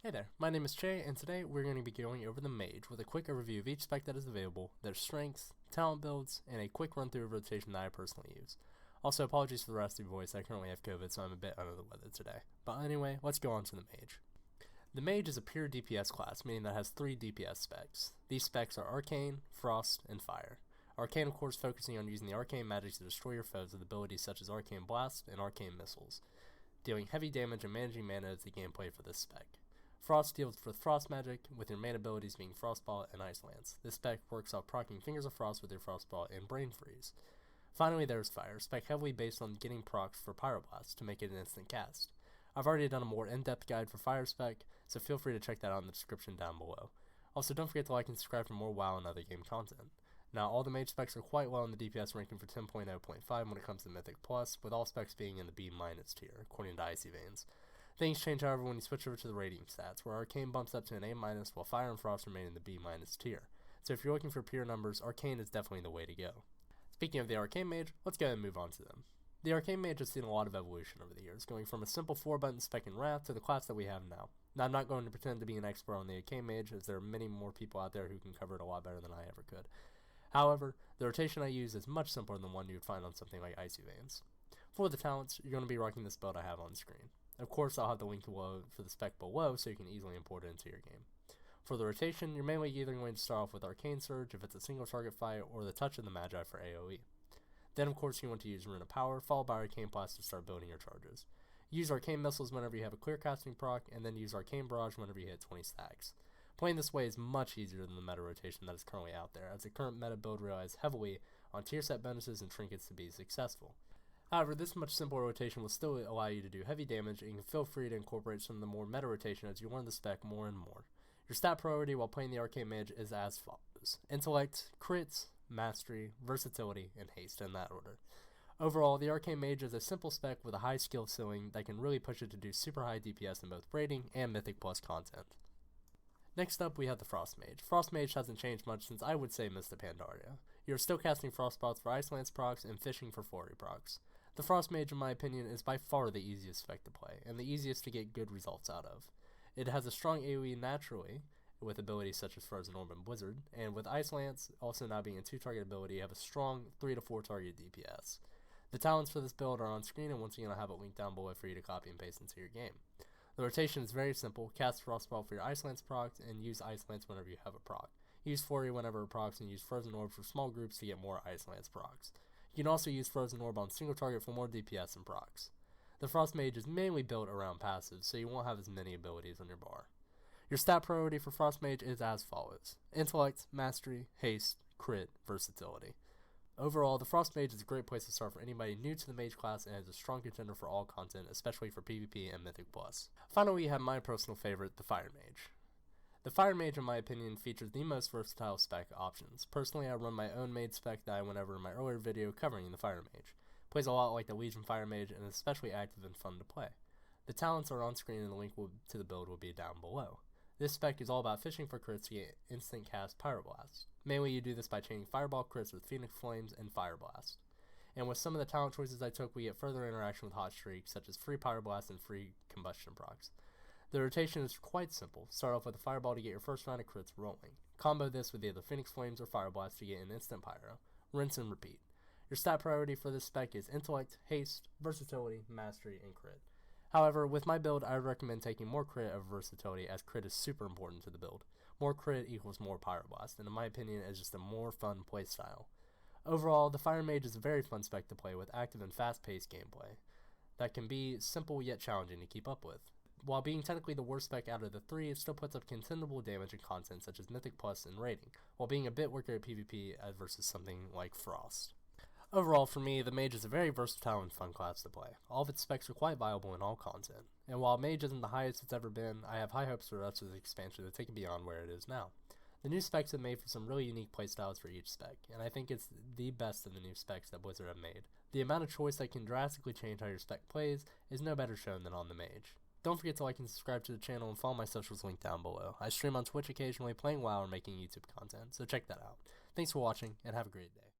Hey there, my name is Che, and today we're going to be going over the Mage with a quick overview of each spec that is available, their strengths, talent builds, and a quick run through of rotation that I personally use. Also, apologies for the raspy voice, I currently have COVID, so I'm a bit under the weather today. But anyway, let's go on to the Mage. The Mage is a pure DPS class, meaning that it has 3 DPS specs. These specs are Arcane, Frost, and Fire. Arcane, of course, focusing on using the arcane magic to destroy your foes with abilities such as Arcane Blast and Arcane Missiles. Dealing heavy damage and managing mana is the gameplay for this spec. Frost deals with Frost magic, with your main abilities being Frostball and Ice Lance. This spec works off proccing Fingers of Frost with your Frostball and Brain Freeze. Finally, there's Fire, spec heavily based on getting procs for Pyroblast to make it an instant cast. I've already done a more in-depth guide for Fire spec, so feel free to check that out in the description down below. Also, don't forget to like and subscribe for more WoW and other game content. Now, all the Mage specs are quite well in the DPS ranking for 10.0.5 when it comes to Mythic Plus, with all specs being in the B- tier, according to Icy Veins. Things change, however, when you switch over to the rating stats, where Arcane bumps up to an A-, while Fire and Frost remain in the B- tier. So if you're looking for pure numbers, Arcane is definitely the way to go. Speaking of the Arcane Mage, let's go ahead and move on to them. The Arcane Mage has seen a lot of evolution over the years, going from a simple 4-button spec in Wrath to the class that we have now. Now, I'm not going to pretend to be an expert on the Arcane Mage, as there are many more people out there who can cover it a lot better than I ever could. However, the rotation I use is much simpler than one you would find on something like Icy Veins. For the talents, you're going to be rocking this build I have on screen. Of course, I'll have the link below for the spec below so you can easily import it into your game. For the rotation, you're mainly either going to start off with Arcane Surge if it's a single target fight, or the Touch of the Magi for AoE. Then, of course, you want to use Rune of Power, followed by Arcane Blast to start building your charges. Use Arcane Missiles whenever you have a clear casting proc, and then use Arcane Barrage whenever you hit 20 stacks. Playing this way is much easier than the meta rotation that is currently out there, as the current meta build relies heavily on tier set bonuses and trinkets to be successful. However, this much simpler rotation will still allow you to do heavy damage, and you can feel free to incorporate some of the more meta rotation as you learn the spec more and more. Your stat priority while playing the Arcane Mage is as follows: Intellect, Crits, Mastery, Versatility, and Haste in that order. Overall, the Arcane Mage is a simple spec with a high skill ceiling that can really push it to do super high DPS in both rating and Mythic Plus content. Next up, we have the Frost Mage. Frost Mage hasn't changed much since I would say Mist of Pandaria. You're still casting Frostbots for Ice Lance procs and fishing for Flurry procs. The Frost Mage, in my opinion, is by far the easiest spec to play, and the easiest to get good results out of. It has a strong AoE naturally, with abilities such as Frozen Orb and Blizzard, and with Ice Lance also now being a 2-target ability, you have a strong 3 to 4 target DPS. The talents for this build are on screen, and once again I'll have it linked down below for you to copy and paste into your game. The rotation is very simple: cast Frostball for your Ice Lance proc, and use Ice Lance whenever you have a proc. Use Flurry whenever it procs, and use Frozen Orb for small groups to get more Ice Lance procs. You can also use Frozen Orb on single target for more DPS and procs. The Frost Mage is mainly built around passives, so you won't have as many abilities on your bar. Your stat priority for Frost Mage is as follows: Intellect, Mastery, Haste, Crit, Versatility. Overall, the Frost Mage is a great place to start for anybody new to the Mage class, and is a strong contender for all content, especially for PvP and Mythic Plus. Finally, we have my personal favorite, the Fire Mage. The Fire Mage, in my opinion, features the most versatile spec options. Personally, I run my own Mage spec that I went over in my earlier video covering the Fire Mage. Plays a lot like the Legion Fire Mage, and is especially active and fun to play. The talents are on screen, and the link to the build will be down below. This spec is all about fishing for crits to get instant cast Pyroblast. Mainly you do this by chaining Fireball crits with Phoenix Flames and Fire Blast. And with some of the talent choices I took, we get further interaction with Hot Streak, such as free Pyroblast and free Combustion procs. The rotation is quite simple. Start off with a Fireball to get your first round of crits rolling. Combo this with either Phoenix Flames or Fire Blast to get an instant Pyro. Rinse and repeat. Your stat priority for this spec is Intellect, Haste, Versatility, Mastery, and Crit. However, with my build, I would recommend taking more crit over versatility, as crit is super important to the build. More crit equals more Pyroblast, and in my opinion is just a more fun playstyle. Overall, the Fire Mage is a very fun spec to play with active and fast-paced gameplay that can be simple yet challenging to keep up with. While being technically the worst spec out of the 3, it still puts up contendable damage in content such as Mythic Plus and rating, while being a bit weaker at PvP versus something like Frost. Overall, for me, the Mage is a very versatile and fun class to play. All of its specs are quite viable in all content. And while Mage isn't the highest it's ever been, I have high hopes for the rest of the expansion to take it beyond where it is now. The new specs have made for some really unique playstyles for each spec, and I think it's the best of the new specs that Blizzard have made. The amount of choice that can drastically change how your spec plays is no better shown than on the Mage. Don't forget to like and subscribe to the channel and follow my socials linked down below. I stream on Twitch occasionally, playing WoW or making YouTube content, so check that out. Thanks for watching, and have a great day.